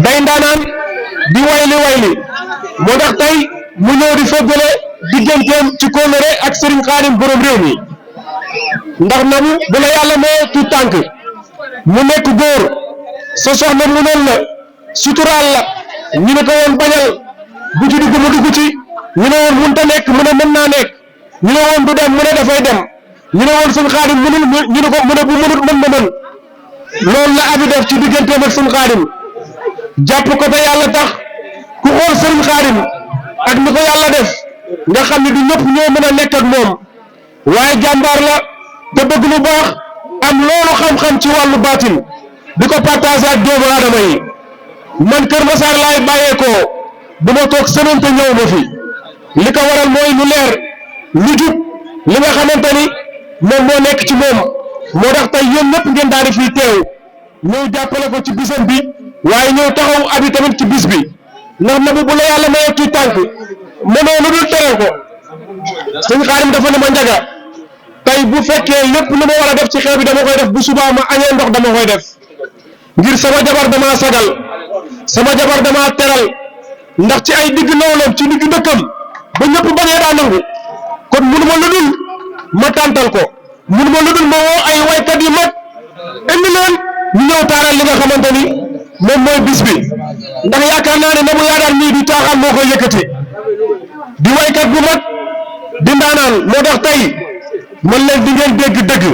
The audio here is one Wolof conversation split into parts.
day ndaanaan di wayli moo tax tey mu ñëw di feddale digganteem ci kóllëre ak Serigne Khadim borom réew mi ndax namu bu la yàlla moo tuut tànk mu nekk góor sa soxna mu noon la suturaal la ñu ne ko woon bañal bu ci dugg mu dugg ci ñu ne woon mënta nekk mu ne mën naa nekk ñu ne woon du dem mu ne dafay dem ñu ne woon Serigne Khadim mënul ñu ne ko mu ne bu mënut mën na mën loolu la abi def ci digganteem ak Serigne Khadim jàpp ko te yàlla tax ku xool Serigne Khadim ak ni ko yàlla def nga xam ne du ñëpp ñoo mën a nekk ak moom waaye jàmbaar la te bëgg lu baax am loolu xam-xam ci wàllu baatin di ko partagé ak doomu aadama yi man Kër Massar laay bàyyeekoo du ma toog semaine te ñëw ma fi li ko waral mooy lu leer lu jub li nga xamante ni moom moo nekk ci moom moo tax tey yéen ñëpp ngeen daal di fii teew ñëw jàppale ko ci bisam bi waaye ñëw taxaw abi tamit ci bis bi ndax Nabou bu la yàlla mayee tuut tànk mënoo lu dul teral ko sëñ Xaadim dafa ne ma njaga tey bu fekkee lépp lu ma war a def ci xew bi dama koy def bu subaa ma añee ndox dama koy def ngir sama jabar dama sagal sama jabar dama teral ndax ci ay digg nawloom ci digg dëkkam ba ñëpp bañee daa nangu kon munu ma lu dul ma tàntal ko munu ma lu dul ma woo ay waykat yu mag indi leen ñu ñëw taaral li nga xamante ni moom mooy bis bi ndax yaakaar naa ne Nabou Yadane nii du caaxaan moo koy yëkkati di waykat bu mag di ndaanaan moo tax tey man leen di ngeen dégg dëgg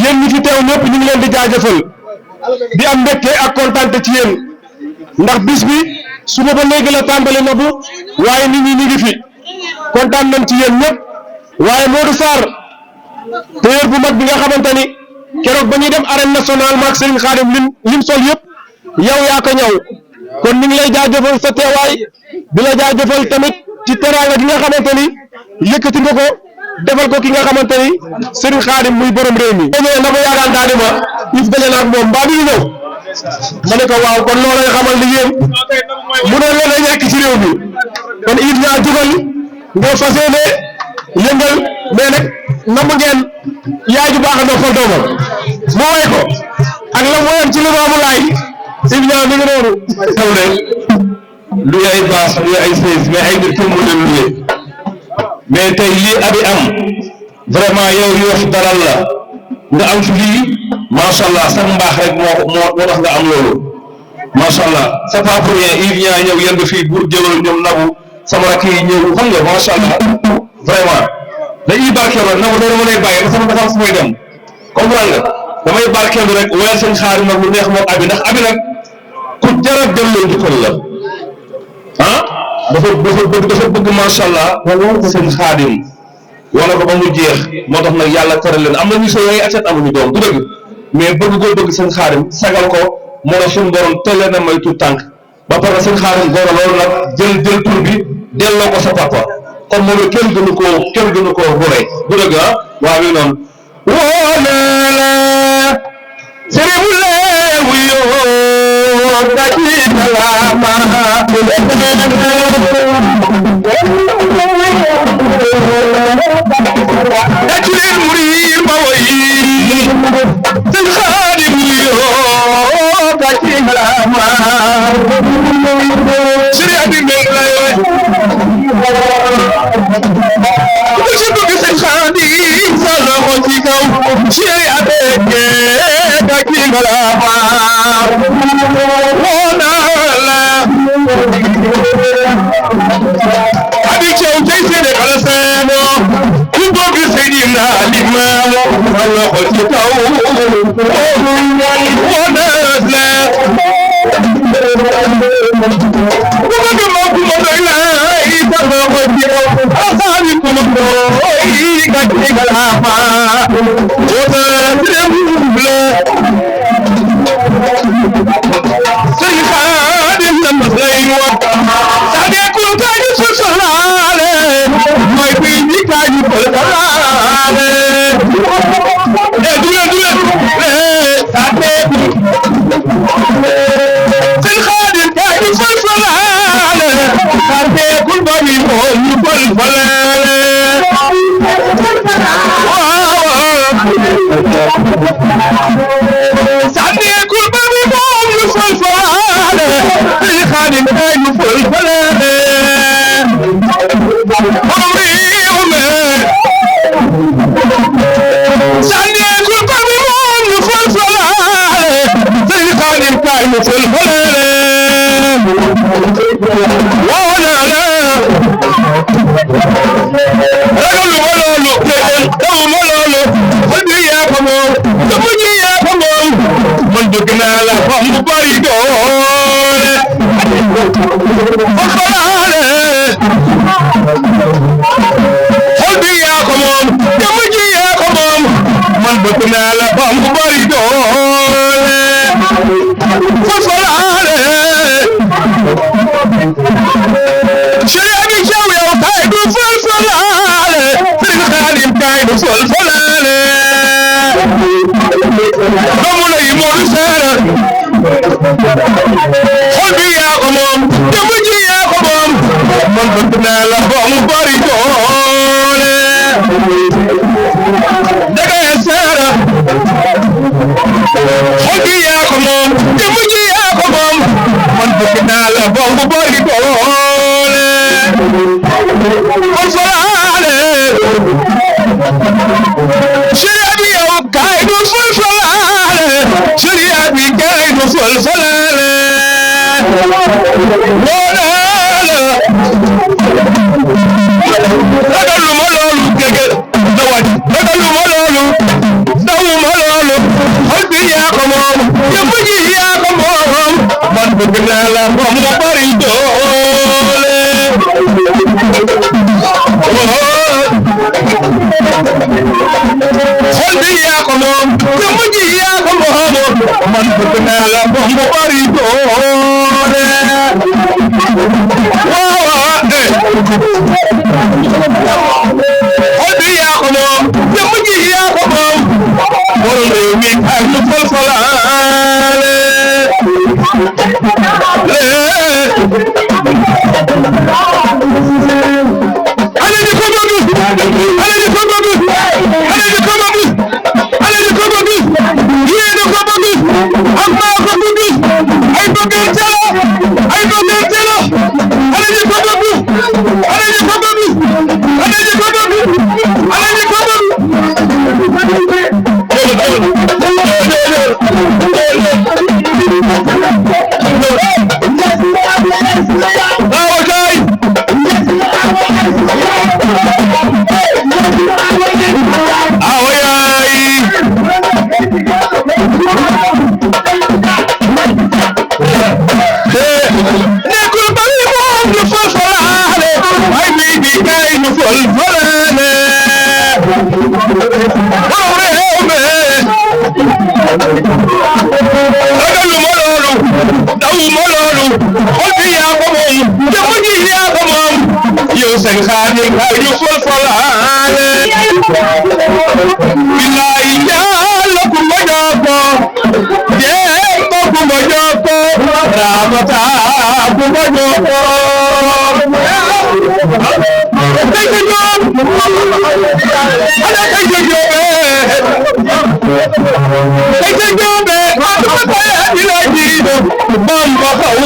yéen ñi fi teew ñëpp ñu ngi leen di jaajëfal di am mbégte ak kontaante ci yéen ndax bis bi suba ba léegi la tàmbali Nabou waaye nit ñi ñu ngi fi kontaan nañ ci yéen ñëpp waaye Modou Sarr téer bu mag bi nga xamante ni keroog ba ñuy dem arène nationale maak Serigne Khadim lim sol yëpp yow yaa ko ñëw kon ñu ngi lay jaajëfal sa teewaay di la jaajëfal tamit ci teraanga gi nga xamante ni yëkkati nga ko defal ko ki nga xamante ni Serigne Khadim muy borom réew mi. ñëwee Nabou Yadane daal di ma if gële naag moom mbaa bi ñu ñëw ma ne ko waaw kon loolu lay xamal ni yéen mënoo leen a ñàkk ci réew mi kon it ñaa jugal nga fas yéene yëngal mais nag namm ngeen yaay ju baax a doon fa doomam mu way ko ak la mu woyoon ci li maamu laay if ñaa mi ngi noonu taw rek lu ay baax lu ay sées mais ay nit pour mu leen luye mais tey lii abi am vraiment yow Yoff dalal la nga am fi lii macha allah sax mbaax rek moo tax nga am loolu macha allah c'est pas pour rien Yves ñaa ñëw yendu fii pour jëlal ñoom Nabou sama rakk yi ñëw xam nga macha allah vraiment dañuy barkeelu rek Nabou dara ma lay bàyyi dafa am fu may dem comprendre nga damay barkeelu rek wéyal seen xaar nag lu neex moom abi ndax abi nag ku jar a delloo njukkal la ah dafa bëgg macha allah seen xaadim wala ko ba mu jeex moo tax nag yàlla tere leen am na ñu sooy ay acet amuñu doom du dëgg mais bëgg koo bëgg seen xaadim sagal ko moo tax suñu borom teel leen a may tuut tànk ba pare seen xaadim góor loolu nag jël tur bi delloo ko sa papa kon moom it kenn gënu koo gore du dëgg ah waaw mi noonu woo naa la sëriñ wu yoo daji salama dajil murir ma wayi sëñ Xaadim yoo daji salama sëriñ abi mel lay ku ci bëgg sëñ Xaadim sa loxo ci kaw sëriñ abi daji salama woo naa la abi cew tey seede kala seeno ku bëgg Seydina Limaamu sa loxo ci kaw woo naa la ku bëgg ma ku ma doy laay sa loxo ci kaw asaabi ku ma doy gàcce galaama woo naa dem la sëñ Xaadim na mas lay wax sa deekul kaaju sosalaale mooy bii ñi kaaju pëlkalaale dule sa deekul sëñ Xaadim kaaju sosalaale sa deekul ba mi mool ñu pëlkalaale sa deekul ba mi mool ñu pëlkalaale sëñ Xaadim kaaju pëlkalaale sandeekul ba mi moom ñu falfalaale sëñ Xaadim kaay mu falfalaale woo naa la ragalu ma loolu daw ma loolu xol bi yaa ko moom sama ji yaa ko moom man bëgg naa la fam bu bari doole falfalaale xol bi yaa ko moom jëmm ji yaa ko moom man bëgg naa la bam bu bari doole falfalaale sëriñ bi jaw yow kaay du falfalaale sëriñ Xaadim kaay du falfalaale doomu lay Modou Sarr xol bi yaa ko moom jëmm ji yaa ko moom man bëgg naa la ba mu bari doole dangay seera xol bi yaa ko moom jëmm ji yaa ko moom man bëgg naa la ba mu bari doole man falaale sharia bi yow kaay du fal falaale sharia bi kaay du fal falaale ragaluma loolu gege dawaj ragaluma loolu dawuma loolu xol bi yaa ko moom jëmm ji yaa ko moom man bëgg naa la moom mu bari doole xol bi yaa ko moom jëmm ji yaa ko moom man bëgg naa la moom mu bari doole xol bi yaa ko moom jëmm ji yaa ko moom borom réew mi ak ñu fal falaale ale di ko bëgg ale di ko bëgg ale di ko bëgg ale di ko bëgg yéen a ko bëgg ak maa ko bëgg ay bëggeel tela ay bëggeel tela ale di ko bëgg ale di ko bëgg ale di ko bëgg ale di ko bëgg nekkul bari moom ñu fal falaale ay bi bi kay ñu fal falaale borom réew mi ragaluma loolu dawuma loolu xol bi yaa ko moom jëmm ji yaa ko moom yow seen xaadim kay ñu fal falaale billaay yàlla ku ma joko dee ko ku ma joko ramata ku ma joko kay ka ñoom ana kay ka ñoome kay ka ñoome aduma saya di la jiido bamba xaw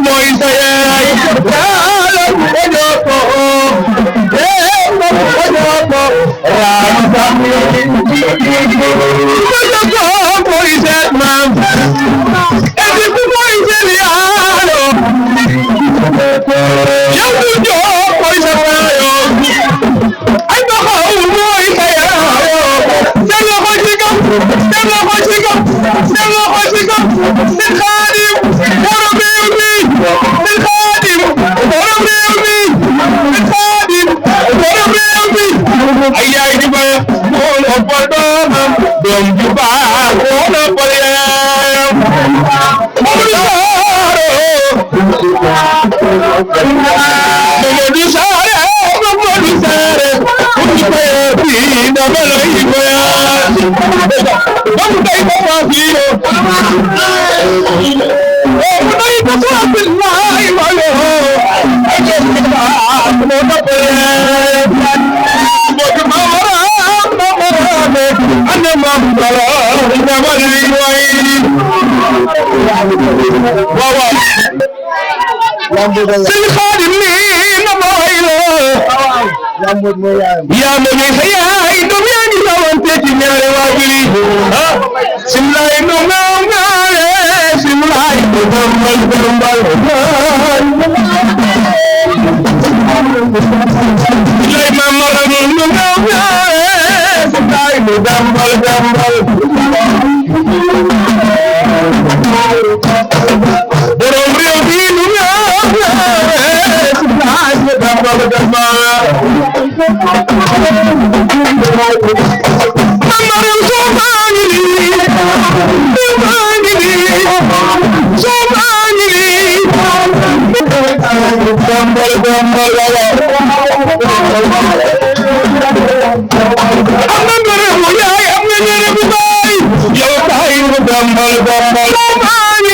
mooy sa yaay yàlla ku ma joko dee ko ku ma joko ramata ku ma joko mooy seet maam edi ku mooy seen yaalo yow du joo mooy sa yaayo ay ba xaw mooy sa yaayo seen loxo ci kaw seen loxo ci kaw seen loxo ci kaw seen xaadim borom réew mi seen xaadim borom réew mi seen xaadim borom réew mi ay yaay di ba moo noppal doomam doom ju baax moo noppal yaayam Mamadou Saare Mamadou Saare ku koy fi dama lay goya bam day ko fa fi o day ko fa billahi wa yo ay ko ba mo da ko mo mamara ana mamara dama lay goy waaw sëñ Xaadim ni na ma way la yaa ma ngi sa yaay doom yaa ngi rawante ci ñaari waajur yi simlaay no ngaaw ngaale simlaay no dambal dambal simlaay ma maram no ngaaw ngaale simlaay no dambal dambal borom réew mi nu ngaaw ngaale simlaay no dambal dambal Mamaram Somali dambal dambal am na ngërëm yaay am na ngërëm baay yow taay dambal dambal Somali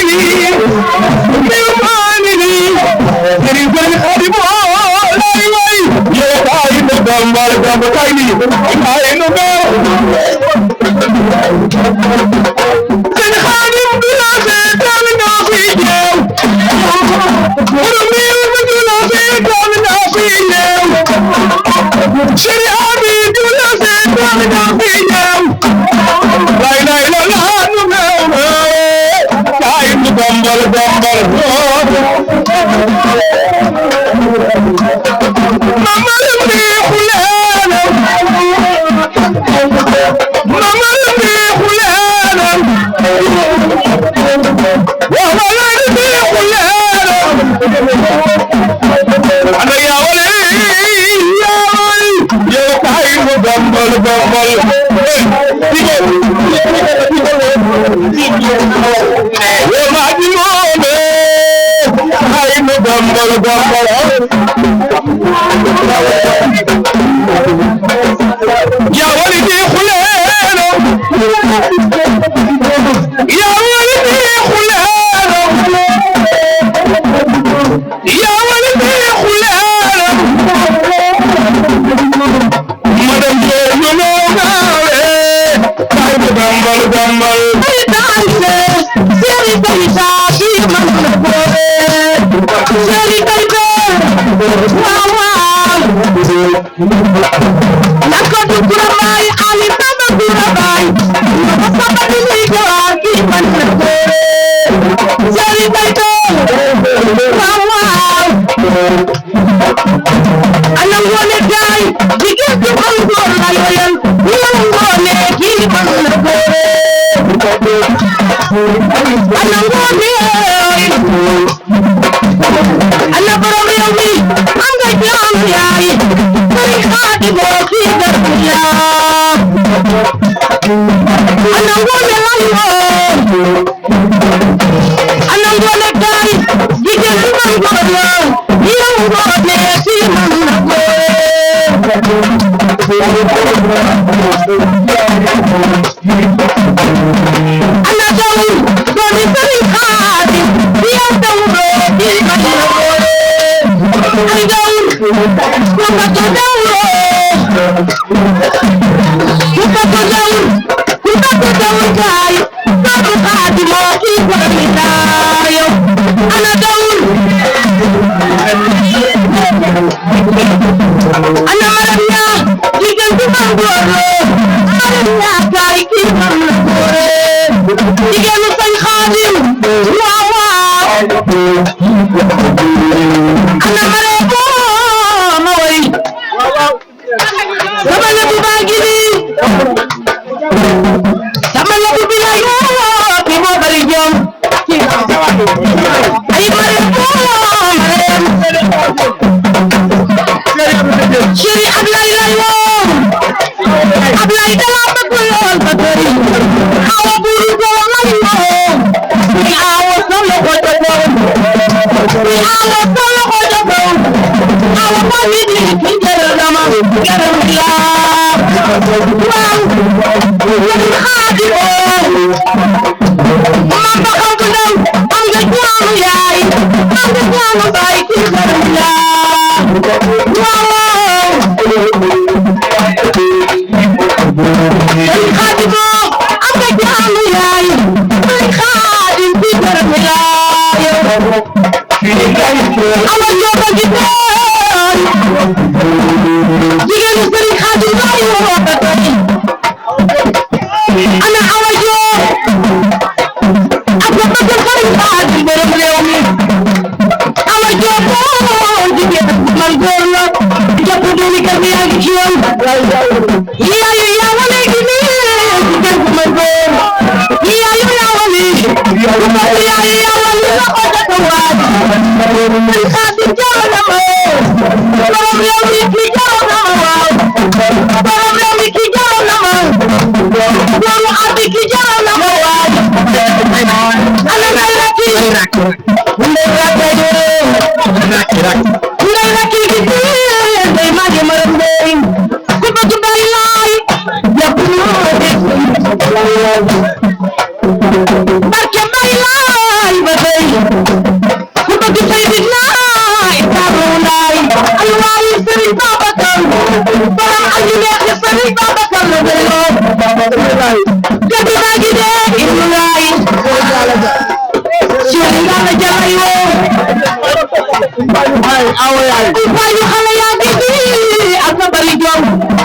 awa yaay bayu xale yaa ngi nii ak sa bari jom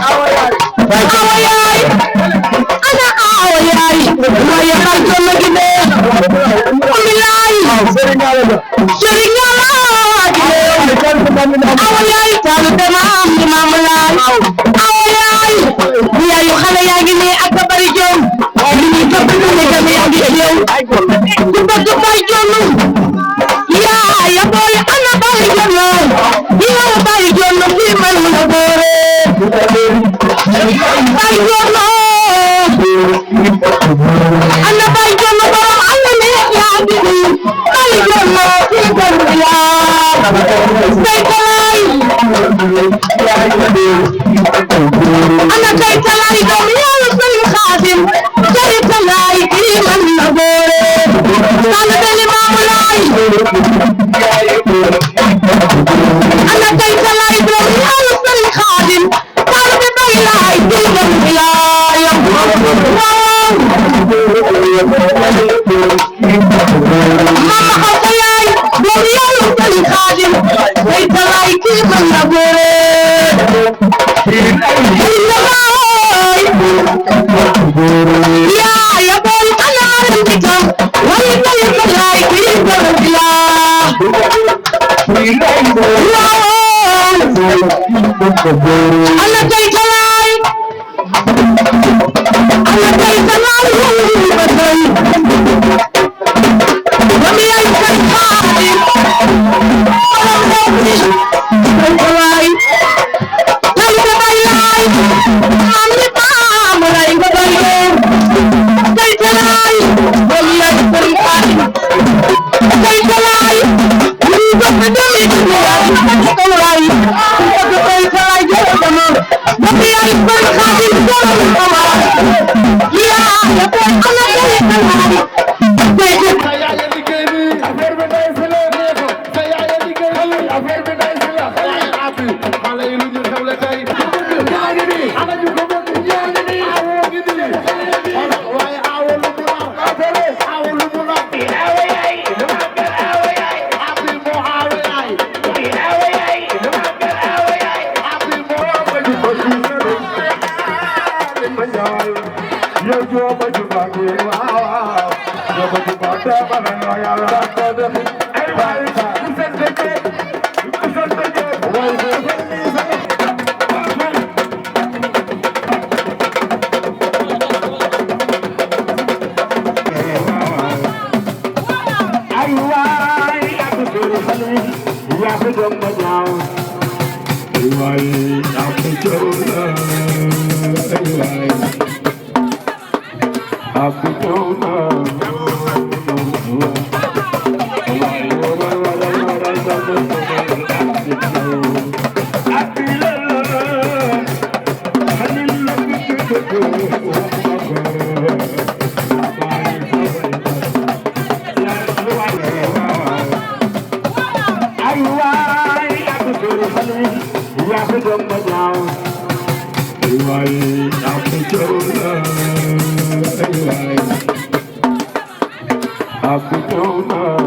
awa yaay ana awa yaay waaye xal jom la gi ne bilaay Serigne Ala gi ne awa yaay talu te maam ni maam laay awa yaay yaayu xale yaa ngi nii ak sa bari jom li ñuy topp ñu ne jam yaa ngi yow ku bëgg bay jom ya boy ana bay jom ya bay jom fi man la gore bay jom ana bay jom borom alla ne ya di bay jom fi man ya bay talay ana bay talay dom ya sey khadim bay talay fi man la gore sana beli mamulay ana tay talay dom ya sey khadim sana be bay lay fi man ya mama khayay dom ya sey khadim tay talay fi man la gore ya boy ana maram kitam wali tay talay fi man ya ana tay talay wami ay tay khadim tay talay tay talay amni pam lay bay tay talay wami ay tay khadim tay talay ni do dami ni talay tay talay jama wami ay tay khadim ya ana tay talay Happy